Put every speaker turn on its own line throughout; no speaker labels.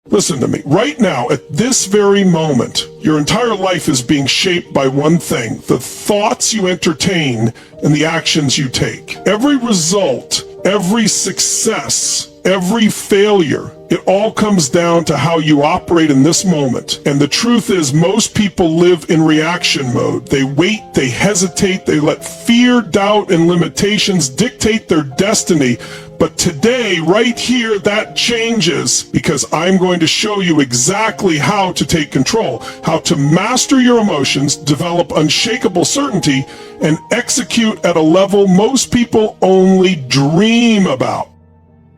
Listen to me. Right now, at this very moment, your entire life is being shaped by one thing: the thoughts you entertain and the actions you take. Every result, every success, every failure, it all comes down to how you operate in this moment. And the truth is, most people live in reaction mode. They wait, they hesitate, they let fear, doubt, and limitations dictate their destiny. But today, right here, that changes, because I'm going to show you exactly how to take control, how to master your emotions, develop unshakable certainty, and execute at a level most people only dream about.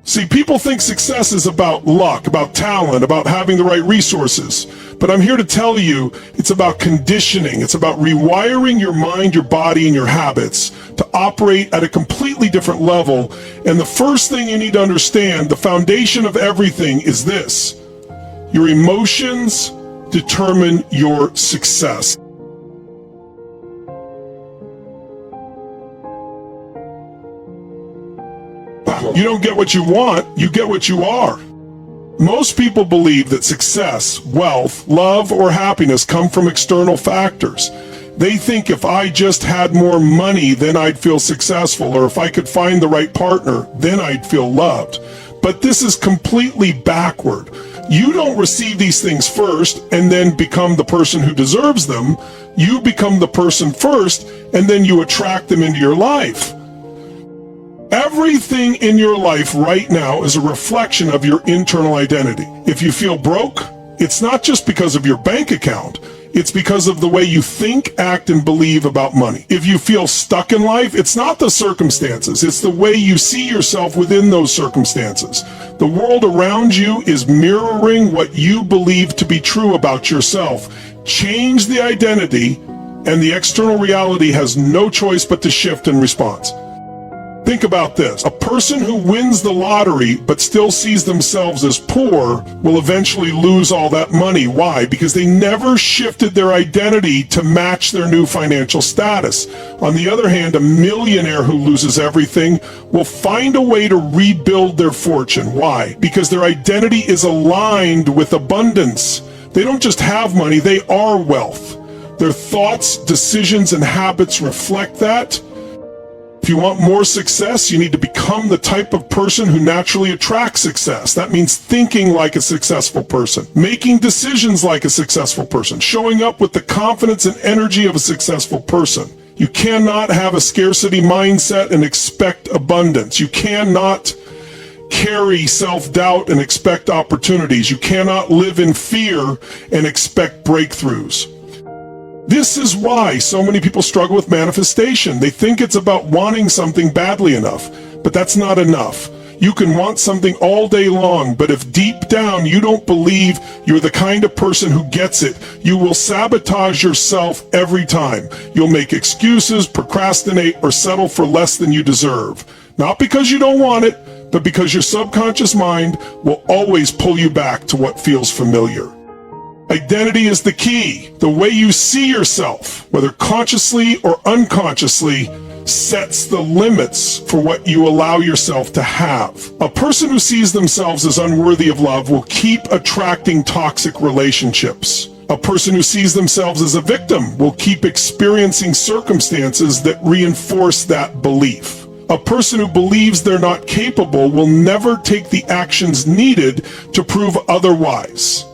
See, people think success is about luck, about talent, about having the right resources. But I'm here to tell you, it's about conditioning. It's about rewiring your mind, your body, and your habits to operate at a completely different level. And the first thing you need to understand, the foundation of everything, is this: your emotions determine your success. You don't get what you want, you get what you are. Most people believe that success, wealth, love, or happiness come from external factors. They think if I just had more money, then I'd feel successful, or if I could find the right partner, then I'd feel loved. But this is completely backward. You don't receive these things first and then become the person who deserves them. You become the person first, and then you attract them into your life. Everything in your life right now is a reflection of your internal identity. If you feel broke, it's not just because of your bank account. It's because of the way you think, act, and believe about money. If you feel stuck in life, it's not the circumstances. It's the way you see yourself within those circumstances. The world around you is mirroring what you believe to be true about yourself. Change the identity, and the external reality has no choice but to shift in response. Think about this. A person who wins the lottery but still sees themselves as poor will eventually lose all that money. Why? Because they never shifted their identity to match their new financial status. On the other hand, a millionaire who loses everything will find a way to rebuild their fortune. Why? Because their identity is aligned with abundance. They don't just have money, they are wealth. Their thoughts, decisions, and habits reflect that. If you want more success, you need to become the type of person who naturally attracts success. That means thinking like a successful person, making decisions like a successful person, showing up with the confidence and energy of a successful person. You cannot have a scarcity mindset and expect abundance. You cannot carry self-doubt and expect opportunities. You cannot live in fear and expect breakthroughs. This is why so many people struggle with manifestation. They think it's about wanting something badly enough, but that's not enough. You can want something all day long, but if deep down you don't believe you're the kind of person who gets it, you will sabotage yourself every time. You'll make excuses, procrastinate, or settle for less than you deserve. Not because you don't want it, but because your subconscious mind will always pull you back to what feels familiar. Identity is the key. The way you see yourself, whether consciously or unconsciously, sets the limits for what you allow yourself to have. A person who sees themselves as unworthy of love will keep attracting toxic relationships. A person who sees themselves as a victim will keep experiencing circumstances that reinforce that belief. A person who believes they're not capable will never take the actions needed to prove otherwise.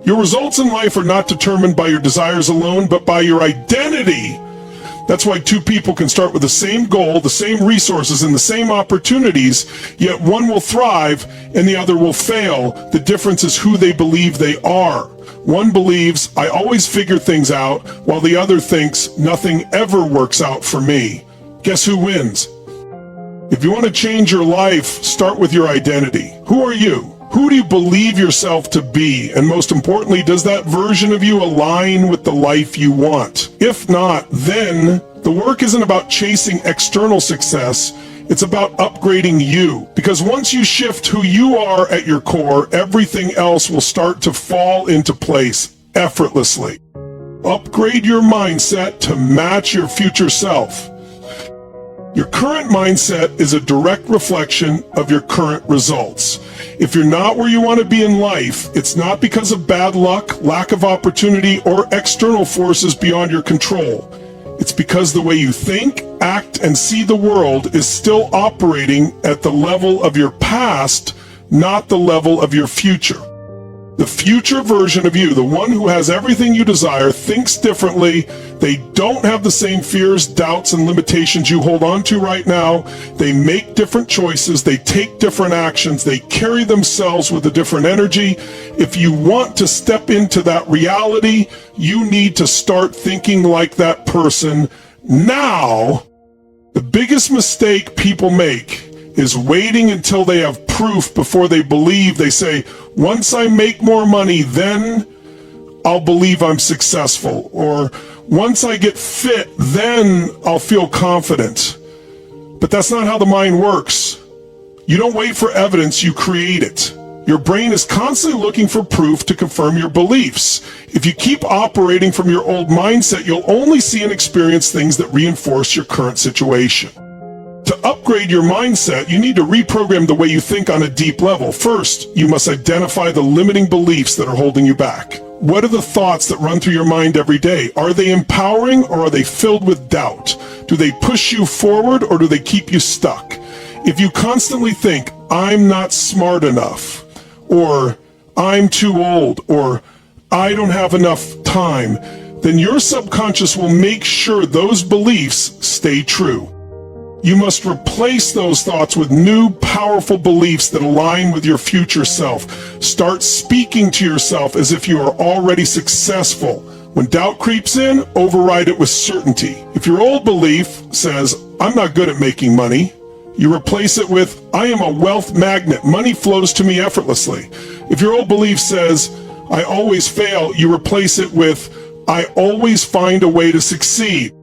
Your results in life are not determined by your desires alone, but by your identity. That's why two people can start with the same goal, the same resources, and the same opportunities, yet one will thrive and the other will fail. The difference is who they believe they are. One believes, I always figure things out, while the other thinks, nothing ever works out for me. Guess who wins? If you want to change your life, start with your identity. Who are you? Who do you believe yourself to be? And most importantly, does that version of you align with the life you want? If not, then the work isn't about chasing external success. It's about upgrading you. Because once you shift who you are at your core, everything else will start to fall into place effortlessly. Upgrade your mindset to match your future self. Your current mindset is a direct reflection of your current results. If you're not where you want to be in life, it's not because of bad luck, lack of opportunity, or external forces beyond your control. It's because the way you think, act, and see the world is still operating at the level of your past, not the level of your future. The future version of you, the one who has everything you desire, thinks differently. They don't have the same fears, doubts, and limitations you hold on to right now. They make different choices. They take different actions. They carry themselves with a different energy. If you want to step into that reality, you need to start thinking like that person now. The biggest mistake people make is waiting until they have proof before they believe. They say, once I make more money, then I'll believe I'm successful. Or once I get fit, then I'll feel confident. But that's not how the mind works. You don't wait for evidence, you create it. Your brain is constantly looking for proof to confirm your beliefs. If you keep operating from your old mindset, you'll only see and experience things that reinforce your current situation. To upgrade your mindset, you need to reprogram the way you think on a deep level. First, you must identify the limiting beliefs that are holding you back. What are the thoughts that run through your mind every day? Are they empowering or are they filled with doubt? Do they push you forward or do they keep you stuck? If you constantly think, I'm not smart enough, or I'm too old, or I don't have enough time, then your subconscious will make sure those beliefs stay true. You must replace those thoughts with new, powerful beliefs that align with your future self. Start speaking to yourself as if you are already successful. When doubt creeps in, override it with certainty. If your old belief says, I'm not good at making money, you replace it with, I am a wealth magnet. Money flows to me effortlessly. If your old belief says, I always fail, you replace it with, I always find a way to succeed.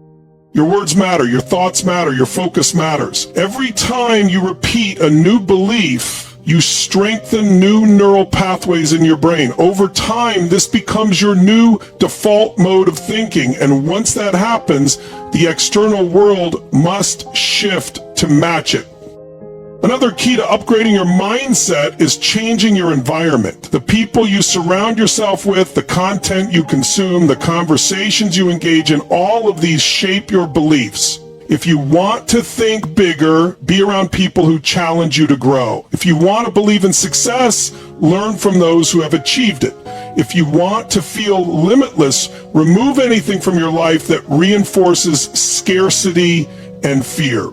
Your words matter, your thoughts matter, your focus matters. Every time you repeat a new belief, you strengthen new neural pathways in your brain. Over time, this becomes your new default mode of thinking. And once that happens, the external world must shift to match it. Another key to upgrading your mindset is changing your environment. The people you surround yourself with, the content you consume, the conversations you engage in, all of these shape your beliefs. If you want to think bigger, be around people who challenge you to grow. If you want to believe in success, learn from those who have achieved it. If you want to feel limitless, remove anything from your life that reinforces scarcity and fear.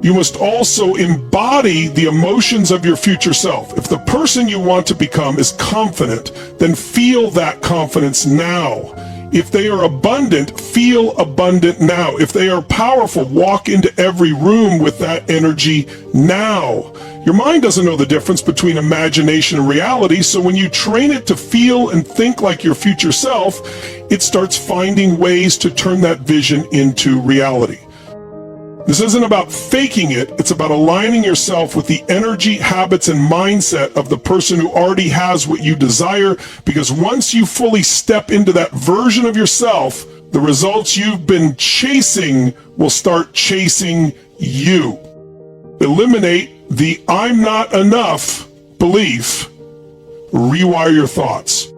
You must also embody the emotions of your future self. If the person you want to become is confident, then feel that confidence now. If they are abundant, feel abundant now. If they are powerful, walk into every room with that energy now. Your mind doesn't know the difference between imagination and reality, so when you train it to feel and think like your future self, it starts finding ways to turn that vision into reality. This isn't about faking it, it's about aligning yourself with the energy, habits, and mindset of the person who already has what you desire, because once you fully step into that version of yourself, the results you've been chasing will start chasing you. Eliminate the I'm not enough belief. Rewire your thoughts.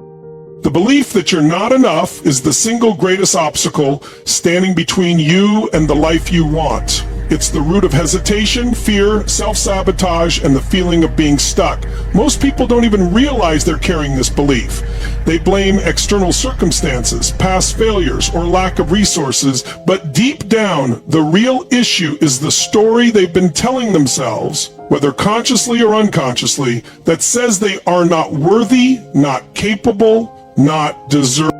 The belief that you're not enough is the single greatest obstacle standing between you and the life you want. It's the root of hesitation, fear, self-sabotage, and the feeling of being stuck. Most people don't even realize they're carrying this belief. They blame external circumstances, past failures, or lack of resources, but deep down, the real issue is the story they've been telling themselves, whether consciously or unconsciously, that says they are not worthy, not capable, not deserve.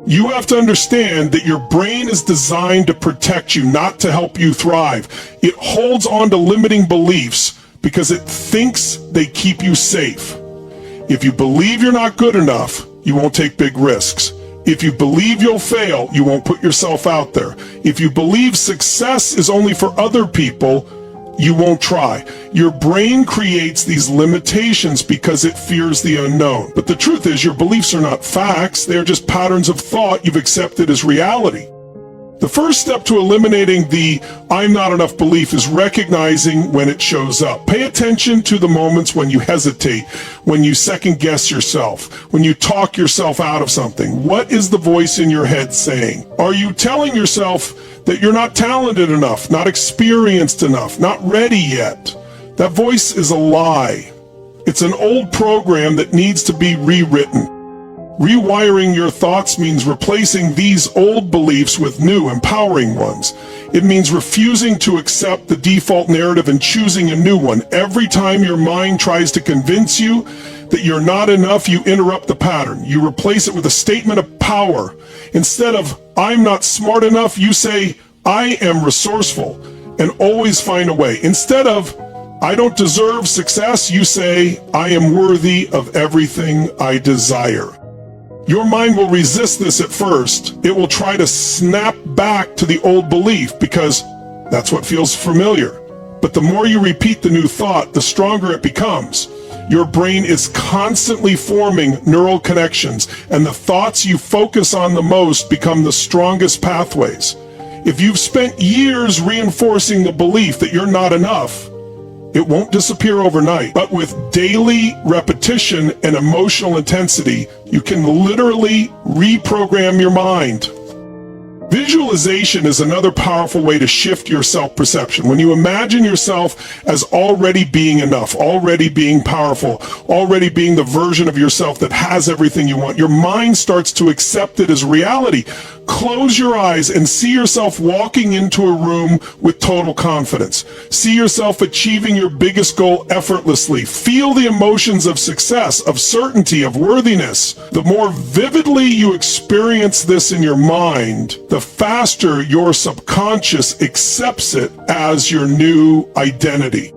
You have to understand that your brain is designed to protect you, not to help you thrive. It holds on to limiting beliefs because it thinks they keep you safe. If you believe you're not good enough, you won't take big risks. If you believe you'll fail, you won't put yourself out there. If you believe success is only for other people, you won't try. Your brain creates these limitations because it fears the unknown. But the truth is, your beliefs are not facts. They are just patterns of thought you've accepted as reality. The The first step to eliminating the "I'm not enough" belief is recognizing when it shows up. Pay attention to the moments when you hesitate, when you second guess yourself, when you talk yourself out of something. What is the voice in your head saying? Are you telling yourself that you're not talented enough, not experienced enough, not ready yet? That voice is a lie. It's an old program that needs to be rewritten. Rewiring your thoughts means replacing these old beliefs with new, empowering ones. It means refusing to accept the default narrative and choosing a new one. Every time your mind tries to convince you that you're not enough, you interrupt the pattern. You replace it with a statement of power. Instead of "I'm not smart enough," you say "I am resourceful and always find a way." Instead of "I don't deserve success," you say "I am worthy of everything I desire." Your mind will resist this at first. It will try to snap back to the old belief because that's what feels familiar. But the more you repeat the new thought, the stronger it becomes. Your brain is constantly forming neural connections, and the thoughts you focus on the most become the strongest pathways. If you've spent years reinforcing the belief that you're not enough, it won't disappear overnight, but with daily repetition and emotional intensity, you can literally reprogram your mind. Visualization is another powerful way to shift your self-perception. When you imagine yourself as already being enough, already being powerful, already being the version of yourself that has everything you want, your mind starts to accept it as reality. Close your eyes and see yourself walking into a room with total confidence. See yourself achieving your biggest goal effortlessly. Feel the emotions of success, of certainty, of worthiness. The more vividly you experience this in your mind, the faster your subconscious accepts it as your new identity.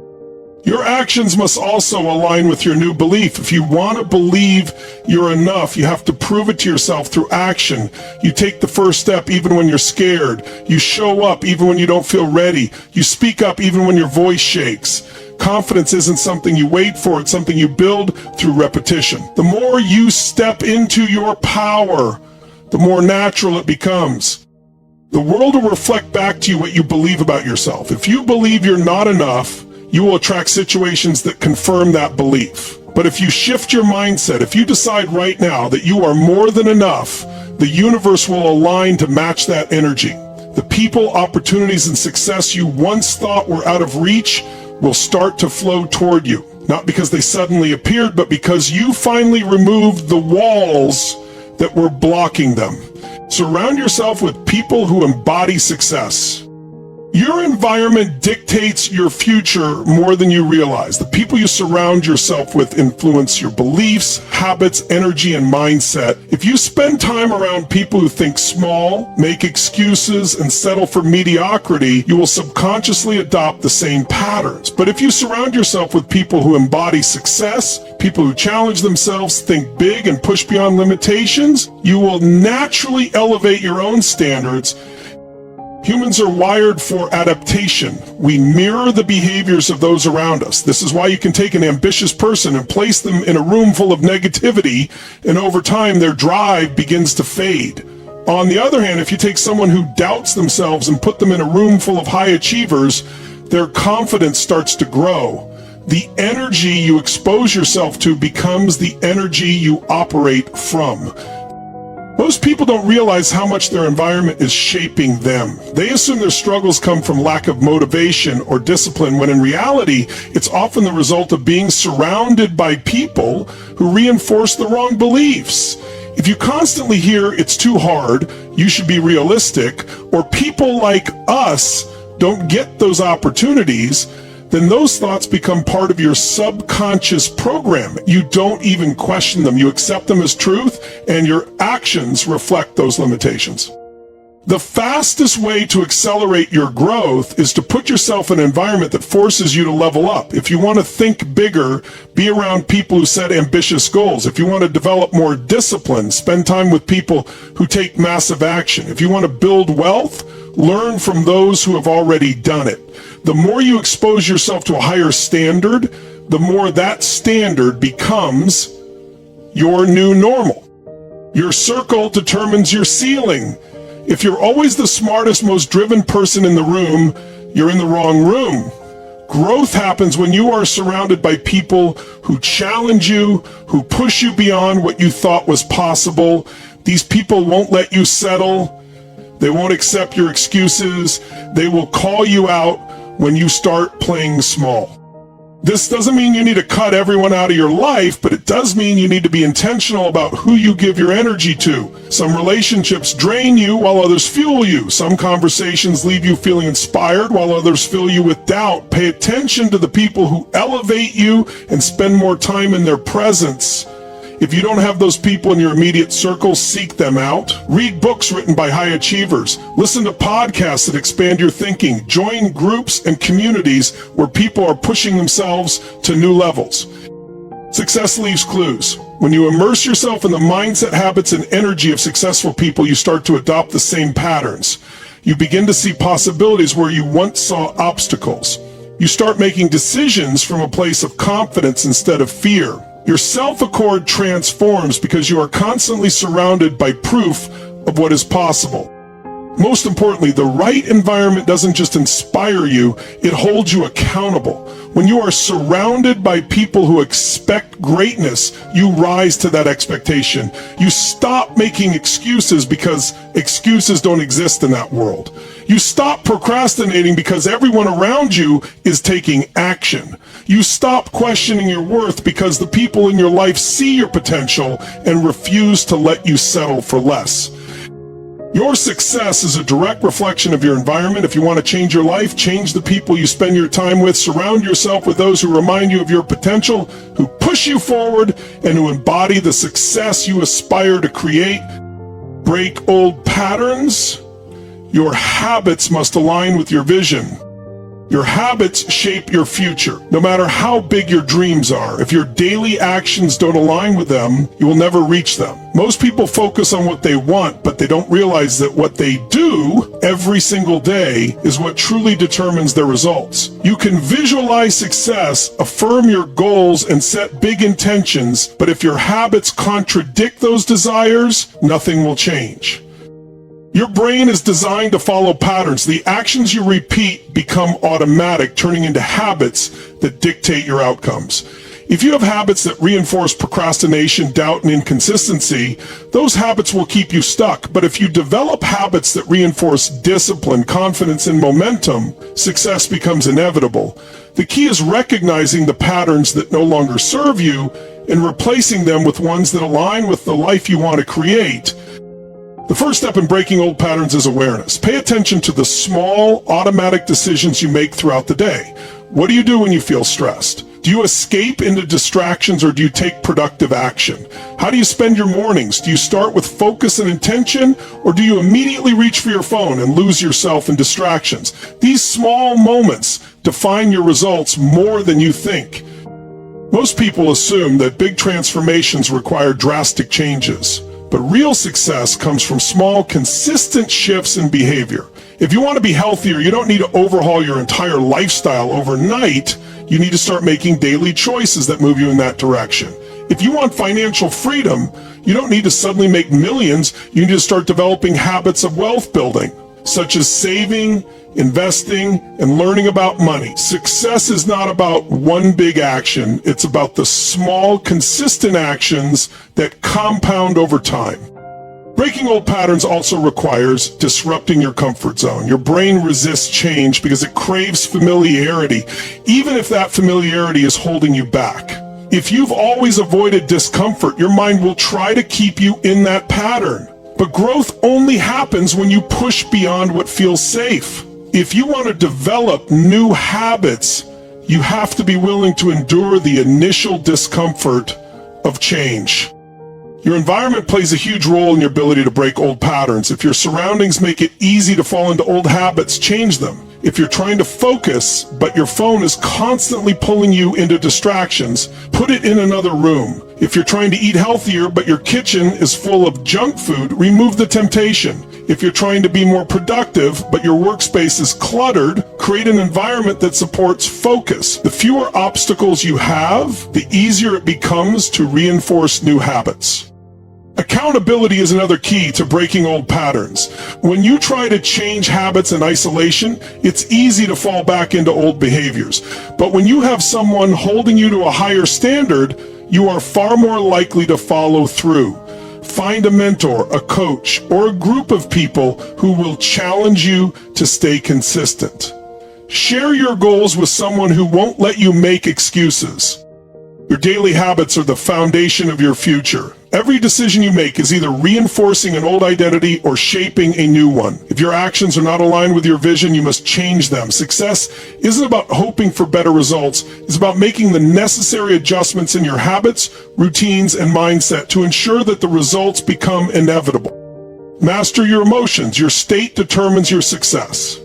Your actions must also align with your new belief. If you want to believe you're enough, you have to prove it to yourself through action. You take the first step even when you're scared. You show up even when you don't feel ready. You speak up even when your voice shakes. Confidence isn't something you wait for, it's something you build through repetition. The more you step into your power, the more natural it becomes. The world will reflect back to you what you believe about yourself. If you believe you're not enough, you will attract situations that confirm that belief. But if you shift your mindset, if you decide right now that you are more than enough, the universe will align to match that energy. The people, opportunities, and success you once thought were out of reach will start to flow toward you. Not because they suddenly appeared, but because you finally removed the walls that were blocking them. Surround yourself with people who embody success. Your environment dictates your future more than you realize. The people you surround yourself with influence your beliefs, habits, energy, and mindset. If you spend time around people who think small, make excuses, and settle for mediocrity, you will subconsciously adopt the same patterns. But if you surround yourself with people who embody success, people who challenge themselves, think big, and push beyond limitations, you will naturally elevate your own standards. Humans are wired for adaptation. We mirror the behaviors of those around us. This is why you can take an ambitious person and place them in a room full of negativity, and over time their drive begins to fade. On the other hand, if you take someone who doubts themselves and put them in a room full of high achievers, their confidence starts to grow. The energy you expose yourself to becomes the energy you operate from. Most people don't realize how much their environment is shaping them. They assume their struggles come from lack of motivation or discipline, when in reality, it's often the result of being surrounded by people who reinforce the wrong beliefs. If you constantly hear "it's too hard," "you should be realistic," or "people like us don't get those opportunities," then those thoughts become part of your subconscious program. You don't even question them. You accept them as truth, and your actions reflect those limitations. The fastest way to accelerate your growth is to put yourself in an environment that forces you to level up. If you want to think bigger, be around people who set ambitious goals. If you want to develop more discipline, spend time with people who take massive action. If you want to build wealth, learn from those who have already done it. The more you expose yourself to a higher standard, the more that standard becomes your new normal. Your circle determines your ceiling. If you're always the smartest, most driven person in the room, you're in the wrong room. Growth happens when you are surrounded by people who challenge you, who push you beyond what you thought was possible. These people won't let you settle. They won't accept your excuses. They will call you out when you start playing small. This doesn't mean you need to cut everyone out of your life, but it does mean you need to be intentional about who you give your energy to. Some relationships drain you while others fuel you. Some conversations leave you feeling inspired while others fill you with doubt. Pay attention to the people who elevate you and spend more time in their presence. If you don't have those people in your immediate circle, seek them out. Read books written by high achievers. Listen to podcasts that expand your thinking. Join groups and communities where people are pushing themselves to new levels. Success leaves clues. When you immerse yourself in the mindset, habits, and energy of successful people, you start to adopt the same patterns. You begin to see possibilities where you once saw obstacles. You start making decisions from a place of confidence instead of fear. Your self-accord transforms because you are constantly surrounded by proof of what is possible. Most importantly, the right environment doesn't just inspire you, it holds you accountable. When you are surrounded by people who expect greatness, you rise to that expectation. You stop making excuses because excuses don't exist in that world. You stop procrastinating because everyone around you is taking action. You stop questioning your worth because the people in your life see your potential and refuse to let you settle for less. Your success is a direct reflection of your environment. If you want to change your life, change the people you spend your time with. Surround yourself with those who remind you of your potential, who push you forward, and who embody the success you aspire to create. Break old patterns. Your habits must align with your vision. Your habits shape your future. No matter how big your dreams are, if your daily actions don't align with them, you will never reach them. Most people focus on what they want, but they don't realize that what they do every single day is what truly determines their results. You can visualize success, affirm your goals, and set big intentions, but if your habits contradict those desires, nothing will change. Your brain is designed to follow patterns. The actions you repeat become automatic, turning into habits that dictate your outcomes. If you have habits that reinforce procrastination, doubt, and inconsistency, those habits will keep you stuck. But if you develop habits that reinforce discipline, confidence, and momentum, success becomes inevitable. The key is recognizing the patterns that no longer serve you and replacing them with ones that align with the life you want to create. The first step in breaking old patterns is awareness. Pay attention to the small, automatic decisions you make throughout the day. What do you do when you feel stressed? Do you escape into distractions or do you take productive action? How do you spend your mornings? Do you start with focus and intention or do you immediately reach for your phone and lose yourself in distractions? These small moments define your results more than you think. Most people assume that big transformations require drastic changes. But real success comes from small, consistent shifts in behavior. If you want to be healthier, you don't need to overhaul your entire lifestyle overnight. You need to start making daily choices that move you in that direction. If you want financial freedom, you don't need to suddenly make millions. You need to start developing habits of wealth building, such as saving, investing, and learning about money. Success is not about one big action. It's about the small, consistent actions that compound over time. Breaking old patterns also requires disrupting your comfort zone. Your brain resists change because it craves familiarity, even if that familiarity is holding you back. If you've always avoided discomfort, your mind will try to keep you in that pattern. But growth only happens when you push beyond what feels safe. If you want to develop new habits, you have to be willing to endure the initial discomfort of change. Your environment plays a huge role in your ability to break old patterns. If your surroundings make it easy to fall into old habits, change them. If you're trying to focus, but your phone is constantly pulling you into distractions, put it in another room. If you're trying to eat healthier, but your kitchen is full of junk food, remove the temptation. If you're trying to be more productive, but your workspace is cluttered, create an environment that supports focus. The fewer obstacles you have, the easier it becomes to reinforce new habits. A Accountability is another key to breaking old patterns. When you try to change habits in isolation, it's easy to fall back into old behaviors. But when you have someone holding you to a higher standard, you are far more likely to follow through. Find a mentor, a coach, or a group of people who will challenge you to stay consistent. Share your goals with someone who won't let you make excuses. Your daily habits are the foundation of your future. Every decision you make is either reinforcing an old identity or shaping a new one. If your actions are not aligned with your vision, you must change them. Success isn't about hoping for better results. It's about making the necessary adjustments in your habits, routines, and mindset to ensure that the results become inevitable. Master your emotions. Your state determines your success.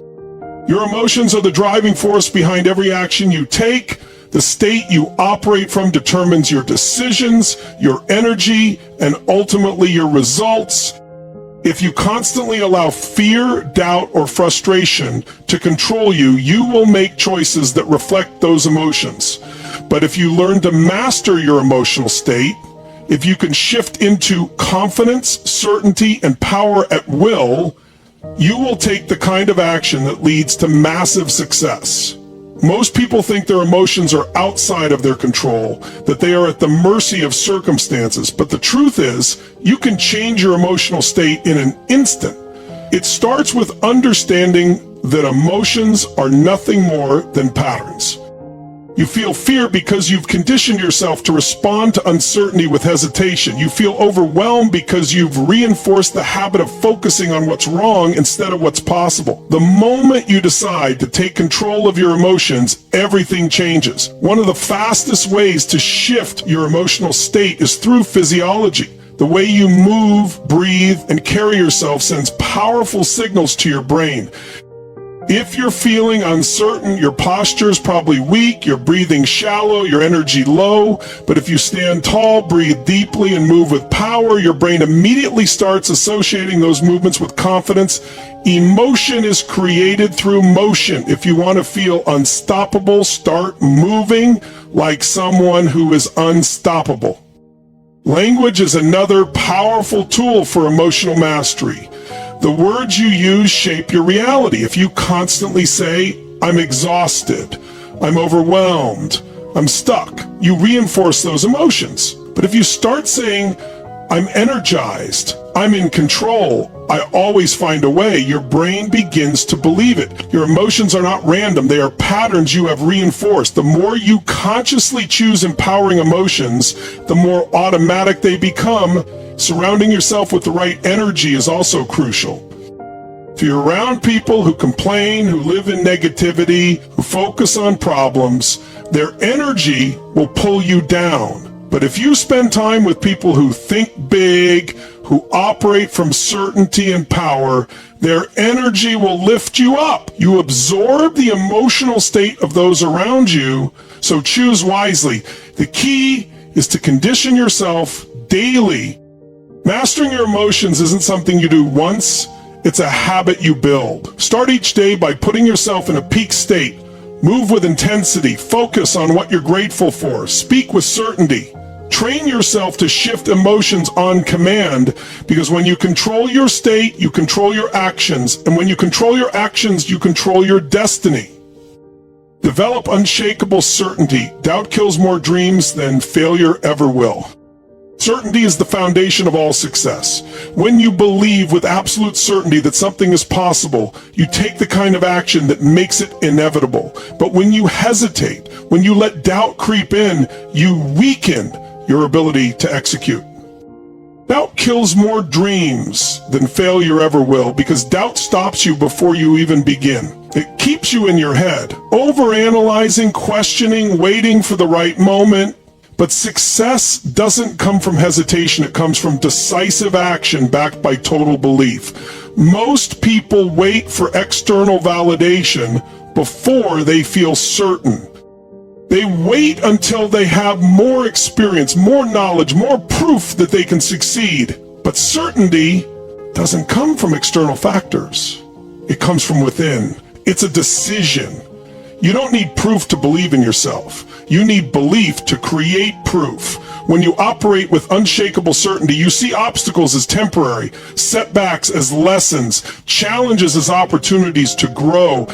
Your emotions are the driving force behind every action you take. The state you operate from determines your decisions, your energy, and ultimately your results. If you constantly allow fear, doubt, or frustration to control you, you will make choices that reflect those emotions. But if you learn to master your emotional state, if you can shift into confidence, certainty, and power at will, you will take the kind of action that leads to massive success. Most people think their emotions are outside of their control, that they are at the mercy of circumstances. But the truth is, you can change your emotional state in an instant. It starts with understanding that emotions are nothing more than patterns. You feel fear because you've conditioned yourself to respond to uncertainty with hesitation. You feel overwhelmed because you've reinforced the habit of focusing on what's wrong instead of what's possible. The moment you decide to take control of your emotions, everything changes. One of the fastest ways to shift your emotional state is through physiology. The way you move, breathe, and carry yourself sends powerful signals to your brain. If you're feeling uncertain, your posture is probably weak, your breathing shallow, your energy low. But if you stand tall, breathe deeply, and move with power, your brain immediately starts associating those movements with confidence. Emotion is created through motion. If you want to feel unstoppable, start moving like someone who is unstoppable. Language is another powerful tool for emotional mastery. The words you use shape your reality. If you constantly say, "I'm exhausted," "I'm overwhelmed," "I'm stuck," you reinforce those emotions. But if you start saying, "I'm energized," "I'm in control," "I always find a way," your brain begins to believe it. Your emotions are not random. They are patterns you have reinforced. The more you consciously choose empowering emotions, the more automatic they become. Surrounding yourself with the right energy is also crucial. If you're around people who complain, who live in negativity, who focus on problems, their energy will pull you down. But if you spend time with people who think big, who operate from certainty and power, their energy will lift you up. You absorb the emotional state of those around you, so choose wisely. The key is to condition yourself daily. Mastering your emotions isn't something you do once, it's a habit you build. Start each day by putting yourself in a peak state. Move with intensity, focus on what you're grateful for, speak with certainty. Train yourself to shift emotions on command, because when you control your state, you control your actions, and when you control your actions, you control your destiny. Develop unshakable certainty. Doubt kills more dreams than failure ever will. Certainty is the foundation of all success. When you believe with absolute certainty that something is possible, you take the kind of action that makes it inevitable. But when you hesitate, when you let doubt creep in, you weaken your ability to execute. Doubt kills more dreams than failure ever will, because doubt stops you before you even begin. It keeps you in your head, overanalyzing, questioning, waiting for the right moment. But success doesn't come from hesitation, it comes from decisive action backed by total belief. Most people wait for external validation before they feel certain. They wait until they have more experience, more knowledge, more proof that they can succeed. But certainty doesn't come from external factors. It comes from within. It's a decision. You don't need proof to believe in yourself. You need belief to create proof. When you operate with unshakable certainty, you see obstacles as temporary, setbacks as lessons, challenges as opportunities to grow.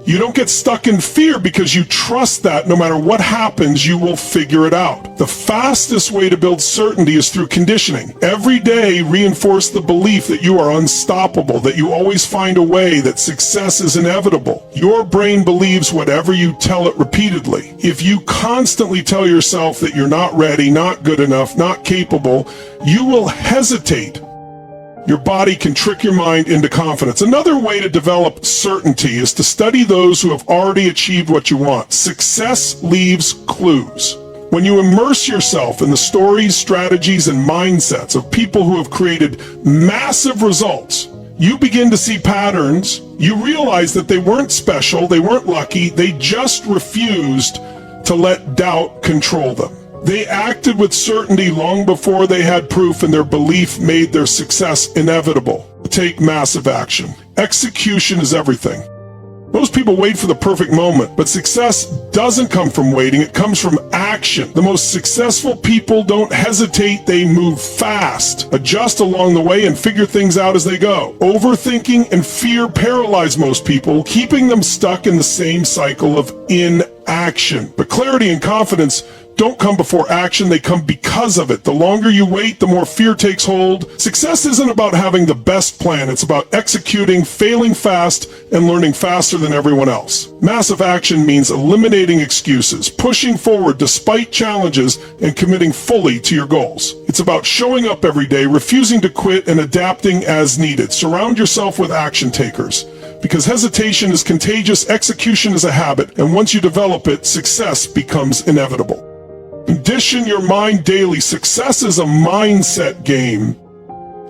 You don't get stuck in fear because you trust that no matter what happens, you will figure it out. The fastest way to build certainty is through conditioning. Every day, reinforce the belief that you are unstoppable, that you always find a way, that success is inevitable. Your brain believes whatever you tell it repeatedly. If you constantly tell yourself that you're not ready, not good enough, not capable, you will hesitate. Your body can trick your mind into confidence. Another way to develop certainty is to study those who have already achieved what you want. Success leaves clues. When you immerse yourself in the stories, strategies, and mindsets of people who have created massive results, you begin to see patterns. You realize that they weren't special, they weren't lucky, they just refused to let doubt control them. They acted with certainty long before they had proof, and their belief made their success inevitable. Take massive action. Execution is everything. Most people wait for the perfect moment, but success doesn't come from waiting, it comes from action. The most successful people don't hesitate, they move fast, adjust along the way, and figure things out as they go. Overthinking and fear paralyze most people, keeping them stuck in the same cycle of inaction. But clarity and confidence don't come before action, they come because of it. The longer you wait, the more fear takes hold. Success isn't about having the best plan, it's about executing, failing fast, and learning faster than everyone else. Massive action means eliminating excuses, pushing forward despite challenges, and committing fully to your goals. It's about showing up every day, refusing to quit, and adapting as needed. Surround yourself with action takers. Because hesitation is contagious, execution is a habit, and once you develop it, success becomes inevitable. Condition your mind daily. Success is a mindset game.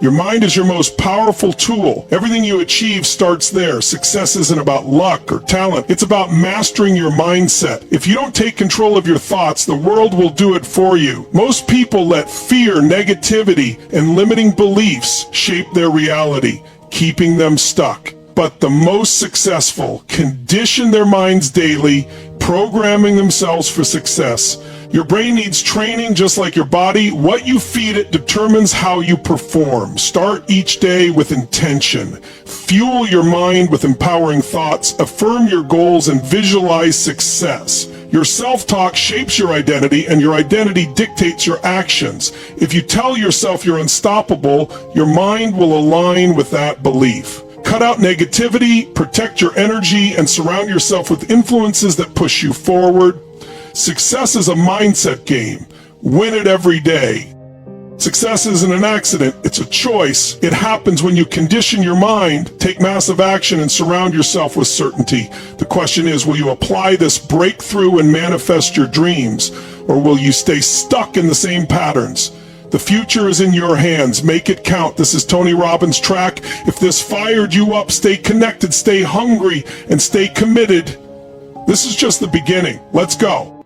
Your mind is your most powerful tool. Everything you achieve starts there. Success isn't about luck or talent. It's about mastering your mindset. If you don't take control of your thoughts, the world will do it for you. Most people let fear, negativity, and limiting beliefs shape their reality, keeping them stuck. But the most successful condition their minds daily, programming themselves for success. Your brain needs training just like your body. What you feed it determines how you perform. Start each day with intention. Fuel your mind with empowering thoughts. Affirm your goals and visualize success. Your self-talk shapes your identity, and your identity dictates your actions. If you tell yourself you're unstoppable, your mind will align with that belief. Cut out negativity, protect your energy, and surround yourself with influences that push you forward. Success is a mindset game. Win it every day. Success isn't an accident, it's a choice. It happens when you condition your mind, take massive action, and surround yourself with certainty. The question is, will you apply this breakthrough and manifest your dreams, or will you stay stuck in the same patterns? The future is in your hands. Make it count. This is Tony Robbins' track. If this fired you up, stay connected, stay hungry, and stay committed. This is just the beginning. Let's go.